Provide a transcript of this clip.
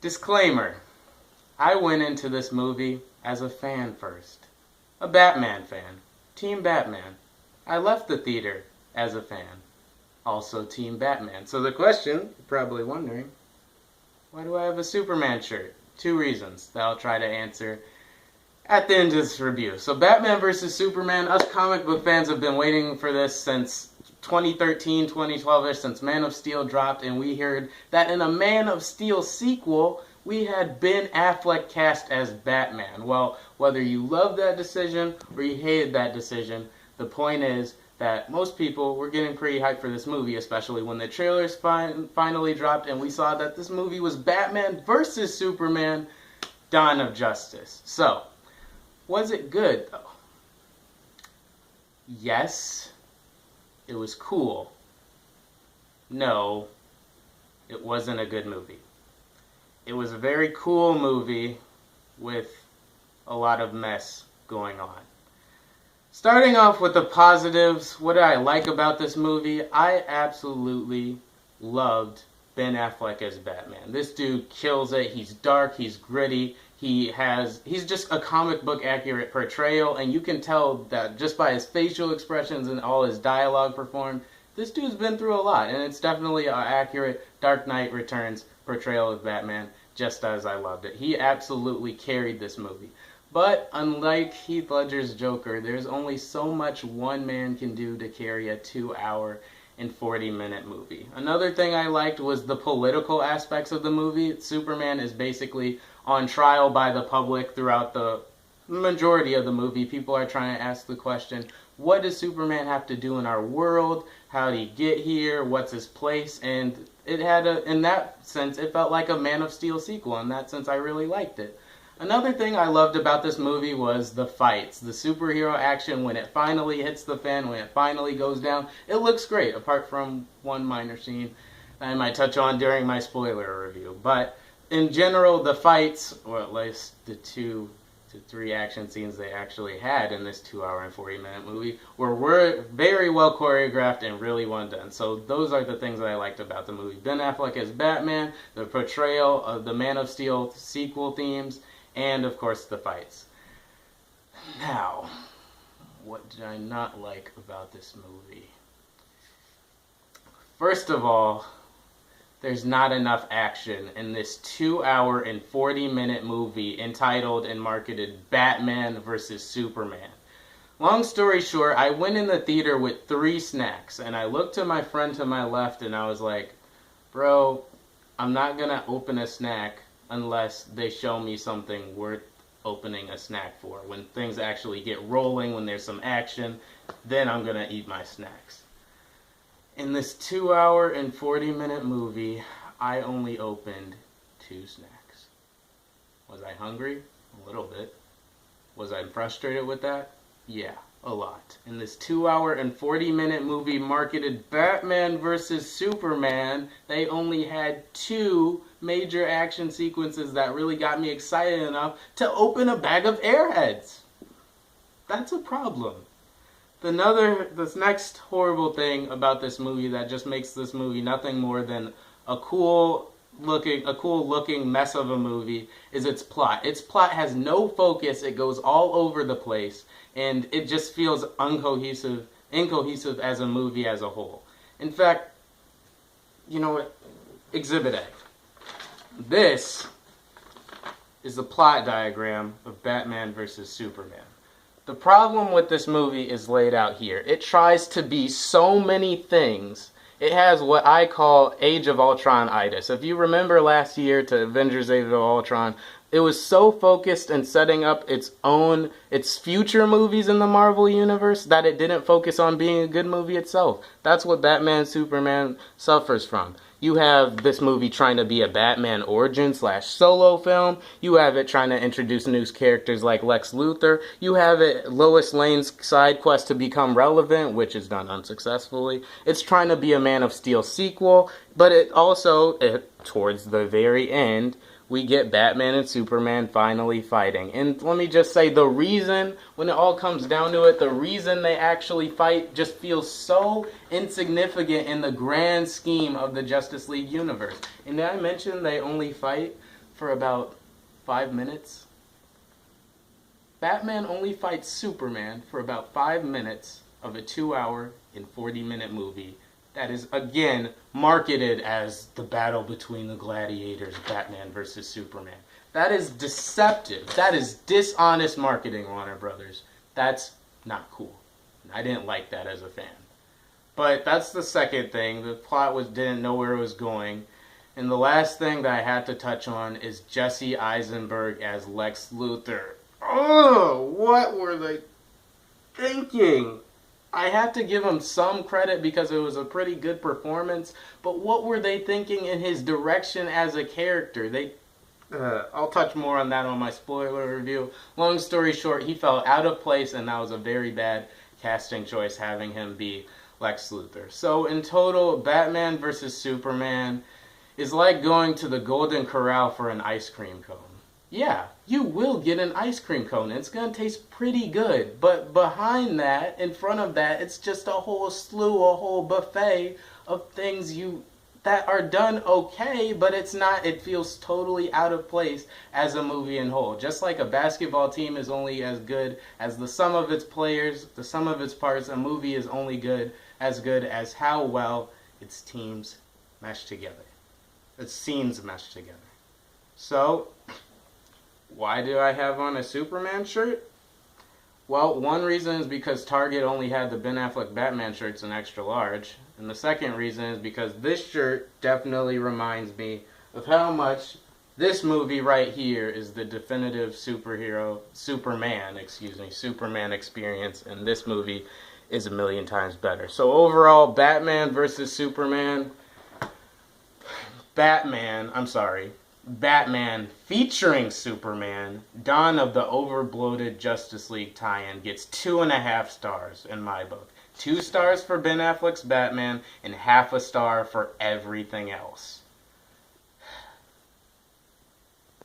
Disclaimer, I went into this movie as a fan first. A Batman fan. Team Batman. I left the theater as a fan. Also Team Batman. So the question, you're probably wondering, why do I have a Superman shirt? Two reasons that I'll try to answer at the end of this review. So Batman vs. Superman, us comic book fans have been waiting for this since 2013, 2012ish, since Man of Steel dropped, and we heard that in a Man of Steel sequel, we had Ben Affleck cast as Batman. Well, whether you loved that decision or you hated that decision, the point is that most people were getting pretty hyped for this movie, especially when the trailers finally dropped and we saw that this movie was Batman vs. Superman, Dawn of Justice. So, was it good, though? Yes, it was cool. No, it wasn't a good movie. It was a very cool movie with a lot of mess going on. Starting off with the positives, what did I like about this movie? I absolutely loved Ben Affleck as Batman. This dude kills it. He's dark, he's gritty, he's just a comic book accurate portrayal, and you can tell that just by his facial expressions and all his dialogue performed, this dude's been through a lot, and it's definitely an accurate Dark Knight Returns portrayal of Batman, just as I loved it. He absolutely carried this movie. But unlike Heath Ledger's Joker, there's only so much one man can do to carry a 2-hour and 40-minute movie. Another thing I liked was the political aspects of the movie. Superman is basically on trial by the public throughout the majority of the movie. People are trying to ask the question, what does Superman have to do in our world? How did he get here? What's his place? And it had in that sense, it felt like a Man of Steel sequel. In that sense, I really liked it. Another thing I loved about this movie was the fights. The superhero action, when it finally hits the fan, when it finally goes down, it looks great, apart from one minor scene that I might touch on during my spoiler review. But in general, the fights, or at least the 2 to 3 action scenes they actually had in this 2-hour and 40-minute movie, were very well choreographed and really well done. So those are the things that I liked about the movie. Ben Affleck as Batman, the portrayal of the Man of Steel sequel themes, and of course the fights. Now, what did I not like about this movie? First of all, there's not enough action in this 2-hour and 40-minute movie entitled and marketed Batman vs. Superman. Long story short, I went in the theater with 3 snacks, and I looked to my friend to my left and I was like, bro, I'm not gonna open a snack unless they show me something worth opening a snack for. When things actually get rolling, when there's some action, then I'm gonna eat my snacks. In this 2-hour and 40-minute movie, I only opened 2 snacks. Was I hungry? A little bit. Was I frustrated with that? Yeah, a lot. In this 2-hour and 40-minute movie marketed Batman vs. Superman, they only had 2 major action sequences that really got me excited enough to open a bag of Airheads. That's a problem. This next horrible thing about this movie that just makes this movie nothing more than a cool looking mess of a movie is its plot. Its plot has no focus, it goes all over the place, and it just feels incohesive as a movie as a whole. In fact, you know what? Exhibit A. This is the plot diagram of Batman vs. Superman. The problem with this movie is laid out here. It tries to be so many things. It has what I call Age of Ultron-itis. If you remember last year to Avengers Age of Ultron, it was so focused in setting up its future movies in the Marvel Universe that it didn't focus on being a good movie itself. That's what Batman Superman suffers from. You have this movie trying to be a Batman origin/solo film. You have it trying to introduce new characters like Lex Luthor. You have it Lois Lane's side quest to become relevant, which is done unsuccessfully. It's trying to be a Man of Steel sequel, but towards the very end, we get Batman and Superman finally fighting. And let me just say, the reason, when it all comes down to it, the reason they actually fight just feels so insignificant in the grand scheme of the Justice League universe. And did I mention they only fight for about 5 minutes. Batman only fights Superman for about 5 minutes of a 2-hour and 40-minute movie that is, again, marketed as the battle between the gladiators, Batman versus Superman. That is deceptive. That is dishonest marketing, Warner Brothers. That's not cool. I didn't like that as a fan. But that's the second thing. The plot didn't know where it was going. And the last thing that I had to touch on is Jesse Eisenberg as Lex Luthor. Oh, what were they thinking? I have to give him some credit because it was a pretty good performance, but what were they thinking in his direction as a character? I'll touch more on that on my spoiler review. Long story short, he fell out of place, and that was a very bad casting choice, having him be Lex Luthor. So in total, Batman vs. Superman is like going to the Golden Corral for an ice cream cone. Yeah, you will get an ice cream cone. It's going to taste pretty good. But behind that, in front of that, it's just a whole slew, a whole buffet of things that are done okay, but it's not, it feels totally out of place as a movie in whole. Just like a basketball team is only as good as the sum of its players, the sum of its parts, a movie is only good as how well its teams mesh together. Its scenes mesh together. So, why do I have on a Superman shirt? Well, one reason is because Target only had the Ben Affleck Batman shirts in extra large. And the second reason is because this shirt definitely reminds me of how much this movie right here is the definitive Superman experience. And this movie is a million times better. So overall, Batman versus Superman. Batman featuring Superman, Dawn of the Overbloated Justice League tie-in gets 2.5 stars in my book. 2 stars for Ben Affleck's Batman and 0.5 star for everything else.